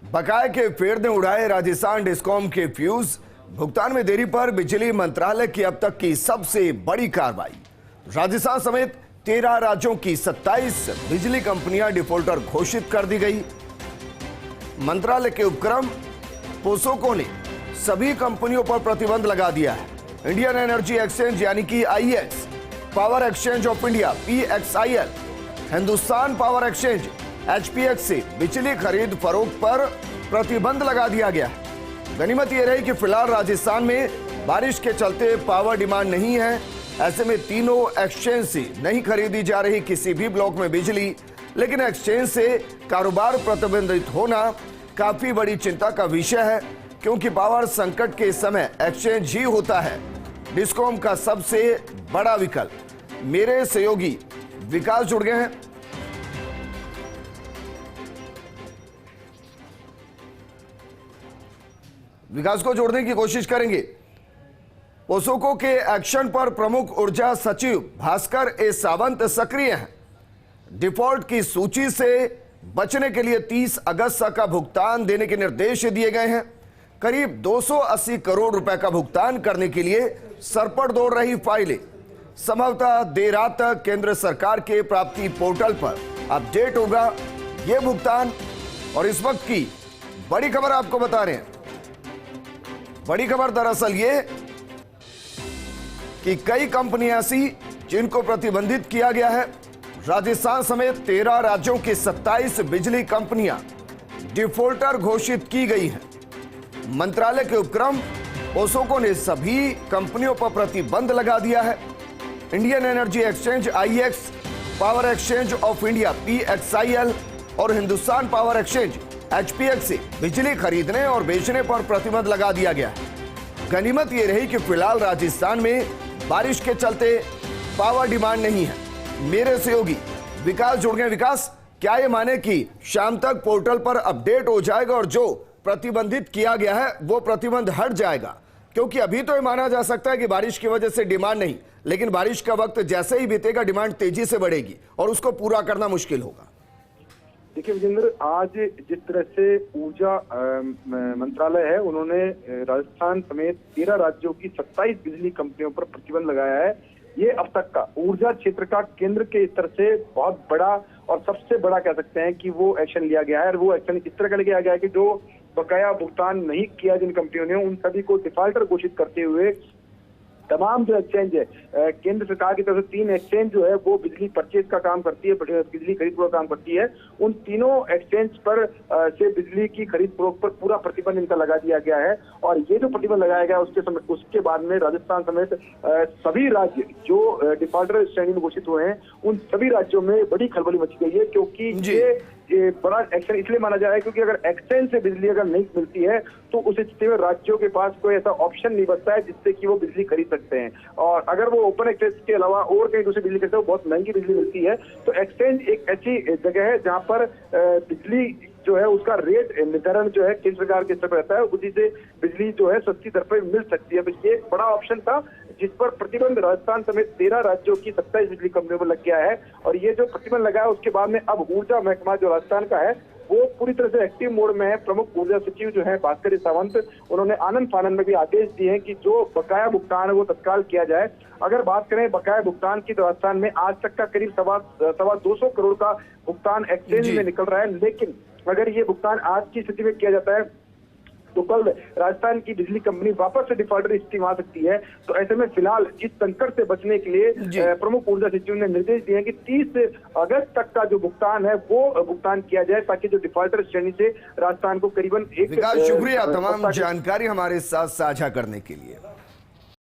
बकाये के फेर ने उड़ाए राजस्थान डिस्कॉम के फ्यूज। भुगतान में देरी पर बिजली मंत्रालय की अब तक की सबसे बड़ी कार्रवाई। राजस्थान समेत 13 राज्यों की 27 बिजली कंपनियां डिफॉल्टर घोषित कर दी गई। मंत्रालय के उपक्रम पोसोको ने सभी कंपनियों पर प्रतिबंध लगा दिया है। इंडियन एनर्जी एक्सचेंज यानी कि IEX, power exchange of India PXIL, Hindustan power exchange HPX से बिजली खरीद फरोख्त पर प्रतिबंध लगा दिया गया है। गनीमत यह रही कि फिलहाल राजस्थान में बारिश के चलते पावर डिमांड नहीं है। ऐसे में तीनों एक्सचेंज से नहीं खरीदी जा रही किसी भी ब्लॉक में बिजली, लेकिन एक्सचेंज से कारोबार प्रतिबंधित होना काफी बड़ी चिंता का विषय है, क्योंकि पावर संकट के समय एक्सचेंज ही होता है डिस्कॉम का सबसे बड़ा विकल्प। मेरे सहयोगी विकास जुड़ गए हैं। विकास को जोड़ने की कोशिश करेंगे। पोसोको के एक्शन पर प्रमुख ऊर्जा सचिव भास्कर ए सावंत सक्रिय हैं। डिफॉल्ट की सूची से बचने के लिए 30 अगस्त तक का भुगतान देने के निर्देश दिए गए हैं। करीब 280 करोड़ रुपए का भुगतान करने के लिए सरपट दौड़ रही फाइलें संभवतः देर रात तक केंद्र सरकार के प्राप्ति पोर्टल पर अपडेट होगा यह भुगतान। और इस वक्त की बड़ी खबर आपको बता रहे हैं। बड़ी खबर दरअसल ये कि कई कंपनियां ऐसी जिनको प्रतिबंधित किया गया है। राजस्थान समेत 13 राज्यों की 27 बिजली कंपनियां डिफॉल्टर घोषित की गई हैं। मंत्रालय के उपक्रम पोसोको ने सभी कंपनियों पर प्रतिबंध लगा दिया है। Indian energy exchange IEX, power exchange of India PXIL और हिंदुस्तान पावर एक्सचेंज एचपीएक्स से बिजली खरीदने और बेचने पर प्रतिबंध लगा दिया गया है। गनीमत यह रही कि फिलहाल राजस्थान में बारिश के चलते पावर डिमांड नहीं है। मेरे सहयोगी विकास जुड़ गए। विकास, क्या ये माने कि शाम तक पोर्टल पर अपडेट हो जाएगा और जो प्रतिबंधित किया गया है वो प्रतिबंध हट जाएगा? क्योंकि अभी तो ये माना जा सकता है कि बारिश की वजह से डिमांड नहीं, लेकिन बारिश का वक्त जैसे ही बीतेगा डिमांड तेजी से बढ़ेगी और उसको पूरा करना मुश्किल होगा। देखिए विजेंद्र, आज जिस तरह से ऊर्जा मंत्रालय है, उन्होंने राजस्थान समेत 13 राज्यों की 27 बिजली कंपनियों पर प्रतिबंध लगाया है। ये अब तक का ऊर्जा क्षेत्र का केंद्र के स्तर से बहुत बड़ा और सबसे बड़ा कह सकते हैं कि वो एक्शन लिया गया है। और वो एक्शन इस तरह का लिया गया है कि जो बकाया भुगतान नहीं किया जिन कंपनियों ने, उन सभी को डिफॉल्टर घोषित करते हुए तमाम जो एक्सचेंज है, केंद्र सरकार की तरफ से 3 एक्सचेंज जो है वो बिजली परचेज का काम करती है, बिजली खरीद फरोख्त का काम करती है। उन तीनों एक्सचेंज पर से बिजली की खरीद फरोख्त पर पूरा प्रतिबंध इनका लगा दिया गया है। और ये जो प्रतिबंध लगाया गया उसके बाद में राजस्थान समेत सभी राज्य जो डिफॉल्टर श्रेणी में घोषित हुए हैं, उन सभी राज्यों में बड़ी खलबली मची गई है। क्योंकि ये बड़ा एक्शन इसलिए माना जा रहा है क्योंकि अगर एक्सचेंज से बिजली अगर नहीं मिलती है तो उस स्थिति में राज्यों के पास कोई ऐसा ऑप्शन नहीं बचता है जिससे कि वो बिजली खरीद सकते हैं। और अगर वो ओपन एक्सचेंज के अलावा और कहीं दूसरी बिजली खरीदते हैं, बहुत महंगी बिजली मिलती है। तो एक्सचेंज एक ऐसी जगह है जहां पर बिजली जो है उसका रेट निर्धारण जो है केंद्र सरकार के स्तर पर रहता है, उसी से बिजली जो है सस्ती दर पर मिल सकती है। तो ये एक बड़ा ऑप्शन था जिस पर प्रतिबंध राजस्थान समेत 13 राज्यों की 27 बिजली कंपनियों पर लग गया है। और ये जो प्रतिबंध लगा है उसके बाद में अब ऊर्जा महकमा जो राजस्थान का है वो पूरी तरह से एक्टिव मोड में है। प्रमुख ऊर्जा सचिव जो है भास्कर सावंत, उन्होंने आनंद फानन में भी आदेश दिए हैं कि जो बकाया भुगतान है वो तत्काल किया जाए। अगर बात करें बकाया भुगतान की, तो राजस्थान में आज तक का करीब सवा 200 करोड़ का भुगतान एक्सचेंज में निकल रहा है। लेकिन अगर ये भुगतान आज की स्थिति में किया जाता है तो कल राजस्थान की बिजली कंपनी वापस से डिफॉल्टर स्थिति में आ सकती है। तो ऐसे में फिलहाल इस संकट से बचने के लिए प्रमुख ऊर्जा सचिव ने निर्देश दिए हैं कि 30 अगस्त तक का जो भुगतान है वो भुगतान किया जाए, ताकि जो डिफॉल्टर श्रेणी से राजस्थान को करीबन शुक्रिया तमाम जानकारी हमारे साथ साझा करने के लिए।